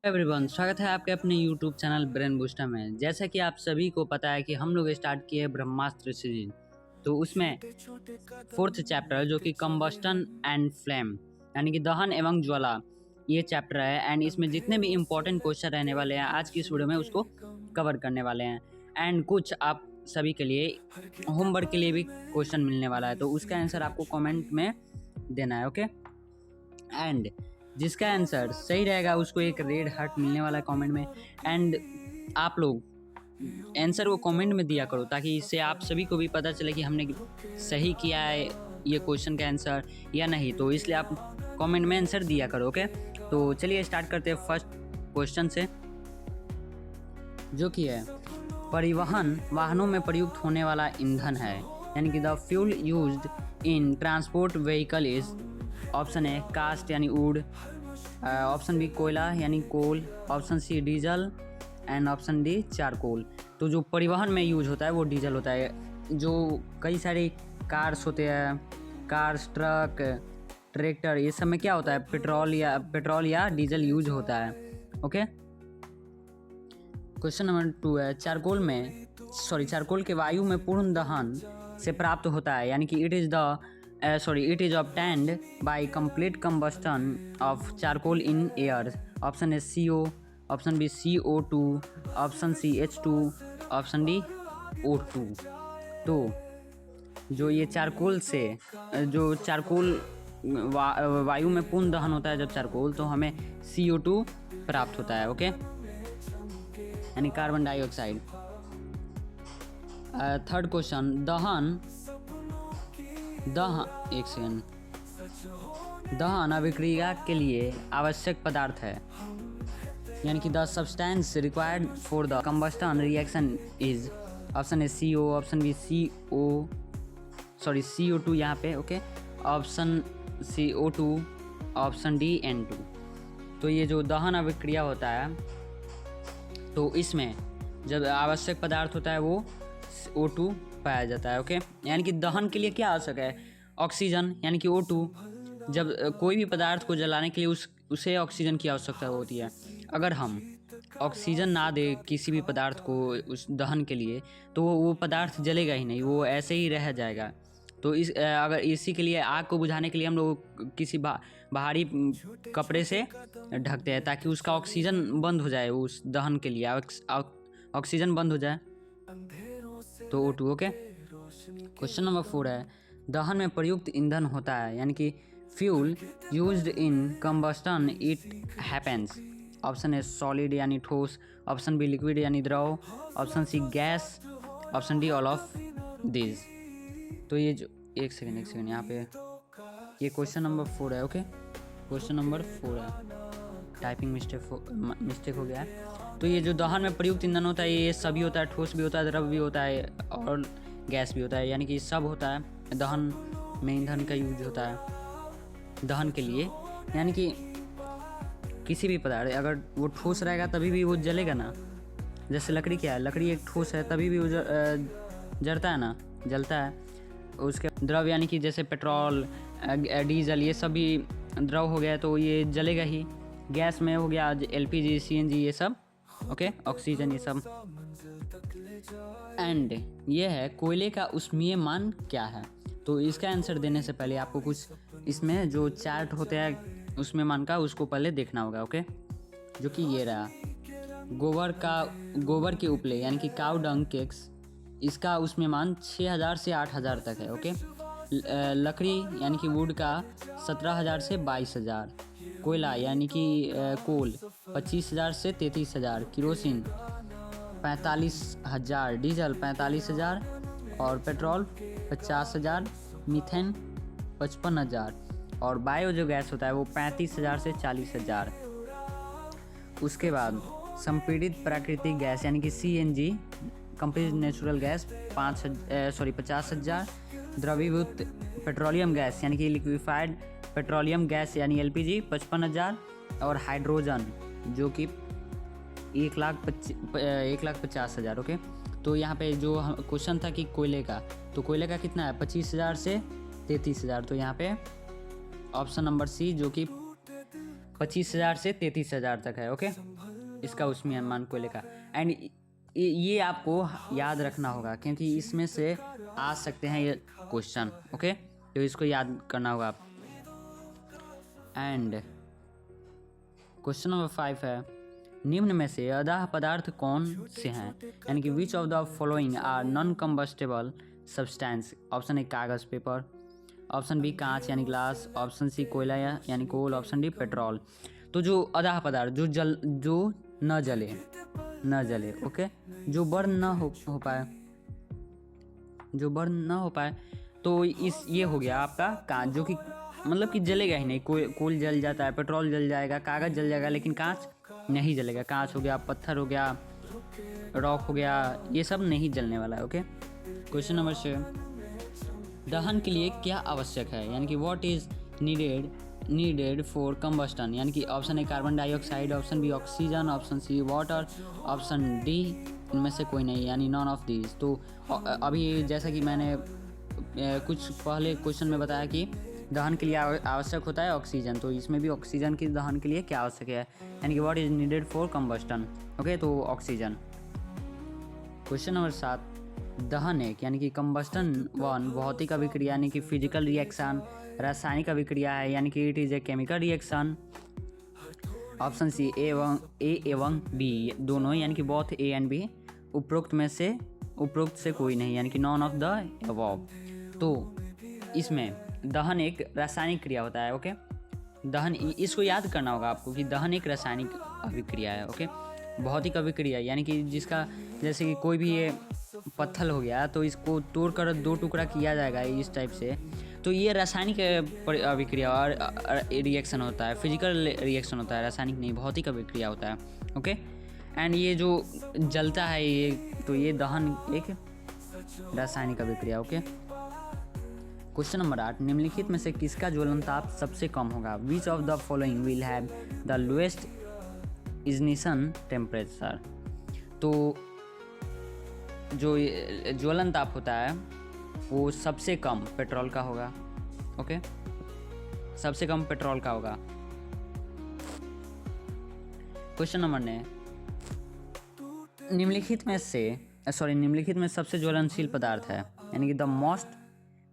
Everyone, स्वागत है आपके अपने यूट्यूब चैनल ब्रेन बूस्टर में। जैसा कि आप सभी को पता है कि हम लोग स्टार्ट किए ब्रह्मास्त्र सीरीज, तो उसमें फोर्थ चैप्टर जो कि कंबस्टन एंड फ्लेम यानी कि दहन एवं ज्वाला, ये चैप्टर है। एंड इसमें जितने भी इंपॉर्टेंट क्वेश्चन रहने वाले हैं आज की इस वीडियो में उसको कवर करने वाले हैं। एंड कुछ आप सभी के लिए होमवर्क के लिए भी क्वेश्चन मिलने वाला है, तो उसका आंसर आपको कॉमेंट में देना है। ओके, एंड जिसका आंसर सही रहेगा उसको एक रेड हार्ट मिलने वाला है कमेंट में। एंड आप लोग आंसर को कमेंट में दिया करो ताकि इससे आप सभी को भी पता चले कि हमने सही किया है ये क्वेश्चन का आंसर या नहीं, तो इसलिए आप कमेंट में आंसर दिया करो। ओके, तो चलिए स्टार्ट करते हैं फर्स्ट क्वेश्चन से, जो कि है परिवहन वाहनों में प्रयुक्त होने वाला ईंधन है, यानी कि the fuel used in transport vehicle is. Option A कास्ट यानी वुड, ऑप्शन बी कोयला यानी coal, option C diesel and option D charcoal. तो जो परिवहन में यूज होता है वो डीजल होता है। जो कई सारे कार्स होते हैं, कार्स, ट्रक, ट्रैक्टर, ये सब में क्या होता है, पेट्रोल या डीजल यूज होता है। ओके, क्वेश्चन नंबर 2 है चारकोल के वायु में पूर्ण दहन से प्राप्त होता है, यानी कि it is obtained by complete combustion of charcoal in air. Option है CO, option B CO2, option C H2, option D O2। तो जो ये चारकोल से जो चारकोल वायु में पूर्ण दहन होता है जब चारकोल, तो हमें CO2 प्राप्त होता है। ओके, यानी कार्बन डाइऑक्साइड। थर्ड क्वेश्चन, दहन अभिक्रिया के लिए आवश्यक पदार्थ है, यानी कि the substance required for the combustion reaction is. Option है CO, ऑप्शन बी CO2 यहाँ पे। Okay, option CO2, option D N2। तो ये जो दहन अभिक्रिया होता है, तो इसमें जब आवश्यक पदार्थ होता है वो O2 पाया जाता है। ओके, यानी कि दहन के लिए क्या आवश्यक है, ऑक्सीजन यानी कि O2। जब कोई भी पदार्थ को जलाने के लिए उसे ऑक्सीजन की आवश्यकता होती है। अगर हम ऑक्सीजन ना दे किसी भी पदार्थ को उस दहन के लिए, तो वो पदार्थ जलेगा ही नहीं, वो ऐसे ही रह जाएगा। तो अगर इसी के लिए आग को बुझाने के लिए हम लोग किसी बाहरी कपड़े से ढकते हैं ताकि उसका ऑक्सीजन बंद हो जाए, उस दहन के लिए ऑक्सीजन बंद हो जाए, तो O2। ओके, क्वेश्चन नंबर 4 है दहन में प्रयुक्त ईंधन होता है, यानी कि fuel used in combustion it happens. Option है सॉलिड यानी ठोस, ऑप्शन बी लिक्विड यानी द्रव, option C gas, option D all of this. तो ये जो एक सेकेंड यहाँ पे ये क्वेश्चन नंबर 4 है। ओके, क्वेश्चन नंबर 4 है, टाइपिंग मिस्टेक हो गया है। तो ये जो दहन में प्रयुक्त ईंधन होता है ये सभी होता है, ठोस भी होता है, द्रव भी होता है और गैस भी होता है, यानी कि सब होता है। दहन में ईंधन का यूज होता है दहन के लिए, यानी कि किसी भी पदार्थ अगर वो ठोस रहेगा तभी भी वो जलेगा ना। जैसे लकड़ी क्या है, लकड़ी एक ठोस है तभी भी वो जलता है ना, जलता है। उसके द्रव यानी कि जैसे पेट्रोल, डीजल, ये सब भी द्रव हो गया तो ये जलेगा ही। गैस में हो गया LPG, CNG, ये सब। ओके, ऑक्सीजन, ये सब। एंड ये है कोयले का ऊष्मीय मान क्या है। तो इसका आंसर देने से पहले आपको कुछ इसमें जो चार्ट होते हैं ऊष्मीय मान का, उसको पहले देखना होगा। ओके, जो कि ये रहा गोबर के उपले यानी कि काउ डंग केक्स, इसका ऊष्मीय मान 6000 से 8000 तक है। ओके, लकड़ी यानी कि वुड का 17000 से 22000, कोयला यानी कि कोल 25000 से 33000, किरोसिन 45000, डीजल 45000 और पेट्रोल 50000, मीथेन 55000 और बायो जो गैस होता है वो 35000 से 40000। उसके बाद संपीड़ित प्राकृतिक गैस यानी कि CNG, कंप्रेस्ड नेचुरल गैस 50,000, द्रवीभूत पेट्रोलियम गैस यानी कि लिक्विफाइड पेट्रोलियम गैस यानी LPG 55,000 और हाइड्रोजन जो कि 1,50,000। ओके, तो यहाँ पे जो क्वेश्चन था कि कोयले का, तो कोयले का कितना है 25,000 से 33,000। तो यहाँ पे ऑप्शन नंबर सी जो कि 25,000 से 33,000 तक है। ओके, इसका उष्मीयमान कोयले का। एंड ये आपको याद रखना होगा क्योंकि इसमें से आ सकते हैं ये क्वेश्चन। ओके, तो इसको याद करना होगा आप। एंड क्वेश्चन नंबर 5 है, निम्न में से अदाह पदार्थ कौन से हैं, यानी कि which of the following are non combustible substance. Option A कागज़ पेपर, ऑप्शन बी कांच यानी ग्लास, ऑप्शन सी कोयला यानी कोल, ऑप्शन डी पेट्रोल। तो जो अदाह पदार्थ जो न जले ओके, जो बर्न न हो पाए, तो ये हो गया आपका कांच, जो कि मतलब कि जलेगा ही नहीं। कोल जल जाता है, पेट्रोल जल जाएगा, कागज़ जल जाएगा, लेकिन कांच नहीं जलेगा। कांच हो गया, पत्थर हो गया, रॉक हो गया, ये सब नहीं जलने वाला है। ओके, क्वेश्चन नंबर 6, दहन के लिए क्या आवश्यक है, यानी कि what is needed for combustion. यानी कि option A carbon dioxide, option B oxygen, option C water, option D इनमें से कोई नहीं, यानी नॉन ऑफ दीज। तो अभी जैसा कि मैंने कुछ पहले क्वेश्चन में बताया कि दहन के लिए आवश्यक होता है ऑक्सीजन, तो इसमें भी ऑक्सीजन की दहन के लिए क्या आवश्यक है, यानी कि what is needed for combustion. Okay, तो ऑक्सीजन। क्वेश्चन नंबर 7, दहन एक यानी कि कंबस्टन 1 भौतिक अभिक्रिया यानी कि फिजिकल रिएक्शन, रासायनिक अभिक्रिया है यानी कि it is a chemical reaction. Option C A एवं बी दोनों यानी कि बोथ ए एंड बी, उपरोक्त से कोई नहीं यानी कि नॉन ऑफ द अबव। तो इसमें दहन एक रासायनिक क्रिया होता है। ओके, दहन, इसको याद करना होगा आपको कि दहन एक रासायनिक अभिक्रिया है। ओके, भौतिक अभिक्रिया यानी कि जिसका, जैसे कि कोई भी ये पत्थर हो गया तो इसको तोड़कर 2 टुकड़ा किया जाएगा इस टाइप से, तो ये रासायनिक अभिक्रिया और रिएक्शन होता है, फिजिकल रिएक्शन होता है, रासायनिक नहीं, भौतिक अभिक्रिया होता है। ओके, एंड ये जो जलता है ये, तो ये दहन एक रासायनिक अभिक्रिया। ओके, क्वेश्चन नंबर 8, निम्नलिखित में से किसका ज्वलनताप सबसे कम होगा। विच of the following will have the lowest ignition temperature. तो जो ज्वलनताप होता है वो सबसे कम पेट्रोल का होगा। ओके, सबसे कम पेट्रोल का होगा। क्वेश्चन नंबर 9, निम्नलिखित में सबसे ज्वलनशील पदार्थ है, यानी कि the most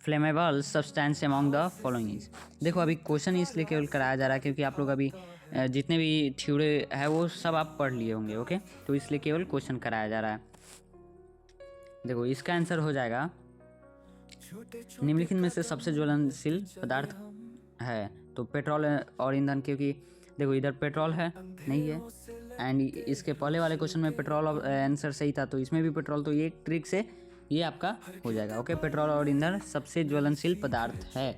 flammable substance among the following is. देखो, अभी क्वेश्चन इसलिए केवल कराया जा रहा है क्योंकि आप लोग अभी जितने भी थ्योरी है वो सब आप पढ़ लिए होंगे। ओके, तो इसलिए केवल क्वेश्चन कराया जा रहा है। देखो, इसका आंसर हो जाएगा, निम्नलिखित में से सबसे ज्वलनशील पदार्थ है तो पेट्रोल और ईंधन, क्योंकि देखो इधर पेट्रोल है नहीं है, एंड इसके पहले वाले क्वेश्चन में पेट्रोल आंसर सही था, तो इसमें भी पेट्रोल, तो ये ट्रिक से ये आपका हो जाएगा। ओके, पेट्रोल और ईंधन सबसे ज्वलनशील पदार्थ है।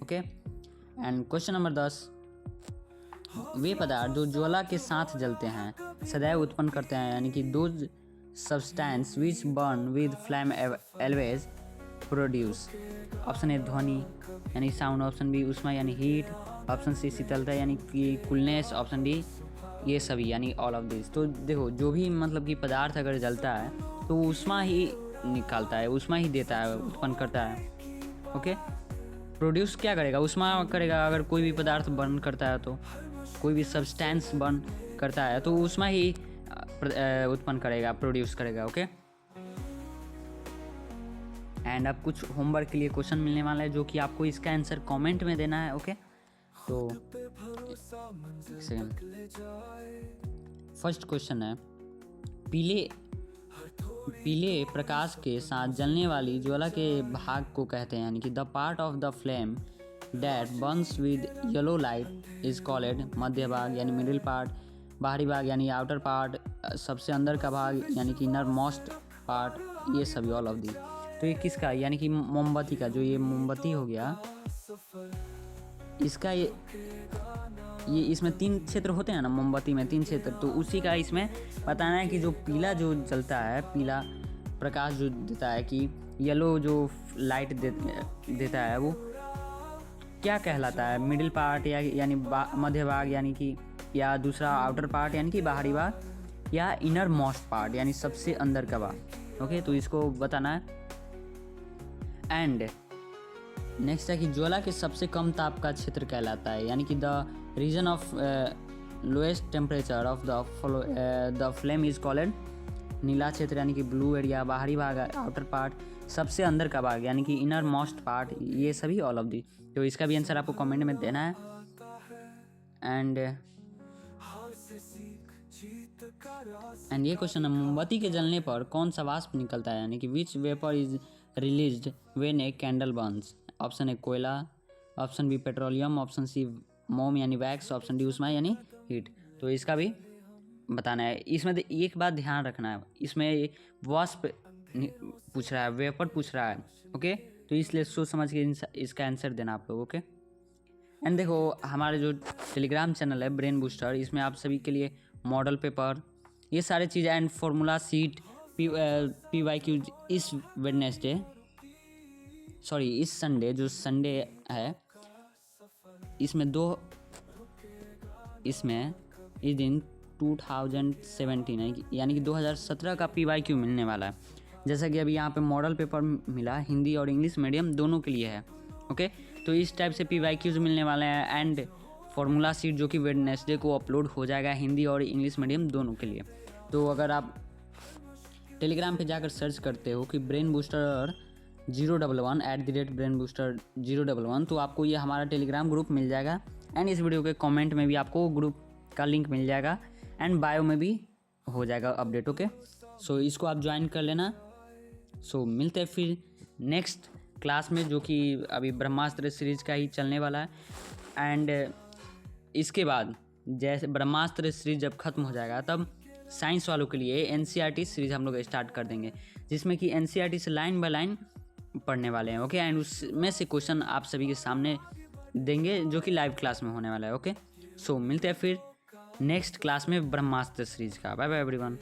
ओके, एंड क्वेश्चन नंबर 10, वे पदार्थ जो ज्वाला के साथ जलते हैं सदैव उत्पन्न करते हैं, यानी कि दो substance which burn with flame always produce. Option A ध्वनि यानी साउंड, ऑप्शन बी ऊष्मा यानी हीट, ऑप्शन सी शीतलता यानी कि कूलनेस, ऑप्शन डी ये सभी यानी ऑल ऑफ दिस। तो देखो, जो भी मतलब कि पदार्थ अगर जलता है तो ऊष्मा ही निकालता है, ऊष्मा ही देता है, उत्पन्न करता है। ओके, प्रोड्यूस क्या करेगा, ऊष्मा करेगा। अगर कोई भी पदार्थ बर्न करता है, तो कोई भी सब्सटेंस बर्न करता है तो ऊष्मा ही उत्पन्न करेगा, प्रोड्यूस करेगा। ओके, एंड अब कुछ होमवर्क के लिए क्वेश्चन मिलने वाला है जो कि आपको इसका आंसर कमेंट में देना है। ओके, तो फर्स्ट क्वेश्चन है, पीले प्रकाश के साथ जलने वाली ज्वाला के भाग को कहते हैं, यानी कि the part of the flame that burns with yellow light is called मध्य भाग यानी मिडिल पार्ट, बाहरी भाग यानी आउटर पार्ट, सबसे अंदर का भाग यानी कि इनर मोस्ट पार्ट, ये सभी ऑल ऑफ दी। तो ये किसका, यानी कि मोमबत्ती का, जो ये मोमबत्ती हो गया इसका, ये इसमें 3 क्षेत्र होते हैं ना, मोमबत्ती में 3 क्षेत्र, तो उसी का इसमें बताना है कि जो पीला जो जलता है, पीला प्रकाश जो देता है, कि येलो जो लाइट देता है वो क्या कहलाता है, मिडिल पार्ट यानी मध्य भाग यानी कि, या दूसरा आउटर पार्ट यानी कि बाहरी भाग, या इनर मोस्ट पार्ट यानी सबसे अंदर का भाग। ओके, तो इसको बताना है। एंड नेक्स्ट है कि ज्वाला के सबसे कम ताप का क्षेत्र कहलाता है, यानी कि the region of lowest temperature of the flame is called नीला क्षेत्र यानी कि ब्लू एरिया, बाहरी भाग आउटर पार्ट, सबसे अंदर का भाग यानी कि इनर मोस्ट पार्ट, ये सभी ऑल ऑफ दी। तो इसका भी आंसर आपको कमेंट में देना है। एंड ये क्वेश्चन है, मोमबत्ती के जलने पर कौन सा वाष्प निकलता है, यानी कि which vapour is released when a candle burns. Option A कोयला, option B petroleum, option C मोम यानी वैक्स, ऑप्शन डी उष्मा यानी हीट। तो इसका भी बताना है। इसमें एक बात ध्यान रखना है, इसमें वाष्प पूछ रहा है, वेपर पूछ रहा है, ओके। तो इसलिए सोच समझ के इसका आंसर देना आप लोग, ओके। एंड देखो हमारे जो टेलीग्राम चैनल है ब्रेन बूस्टर, इसमें आप सभी के लिए मॉडल पेपर, ये सारी चीज़ें एंड फॉर्मूला सीट, PYQ इस वेडनेसडे, सॉरी इस संडे, जो संडे है इसमें इस दिन 2017 है यानी कि 2017 का PYQ मिलने वाला है। जैसा कि अभी यहाँ पे मॉडल पेपर मिला, हिंदी और इंग्लिश मीडियम दोनों के लिए है, ओके। तो इस टाइप से PYQs मिलने वाले हैं एंड फॉर्मूला सीट जो कि वेडनेसडे को अपलोड हो जाएगा हिंदी और इंग्लिश मीडियम दोनों के लिए। तो अगर आप टेलीग्राम पे जाकर सर्च करते हो कि ब्रेन बूस्टर 011 @brainbooster011, तो आपको ये हमारा टेलीग्राम ग्रुप मिल जाएगा एंड इस वीडियो के कमेंट में भी आपको ग्रुप का लिंक मिल जाएगा एंड बायो में भी हो जाएगा अपडेट, ओके। सो इसको आप ज्वाइन कर लेना। सो मिलते हैं फिर नेक्स्ट क्लास में, जो कि अभी ब्रह्मास्त्र सीरीज का ही चलने वाला है। एंड इसके बाद जैसे ब्रह्मास्त्र सीरीज जब खत्म हो जाएगा तब साइंस वालों के लिए NCERT सीरीज हम लोग स्टार्ट कर देंगे, जिसमें कि NCERT से लाइन बाय लाइन पढ़ने वाले हैं, ओके। एंड उसमें से क्वेश्चन आप सभी के सामने देंगे जो कि लाइव क्लास में होने वाला है, ओके। सो मिलते हैं फिर नेक्स्ट क्लास में ब्रह्मास्त्र सीरीज का। Bye bye everyone.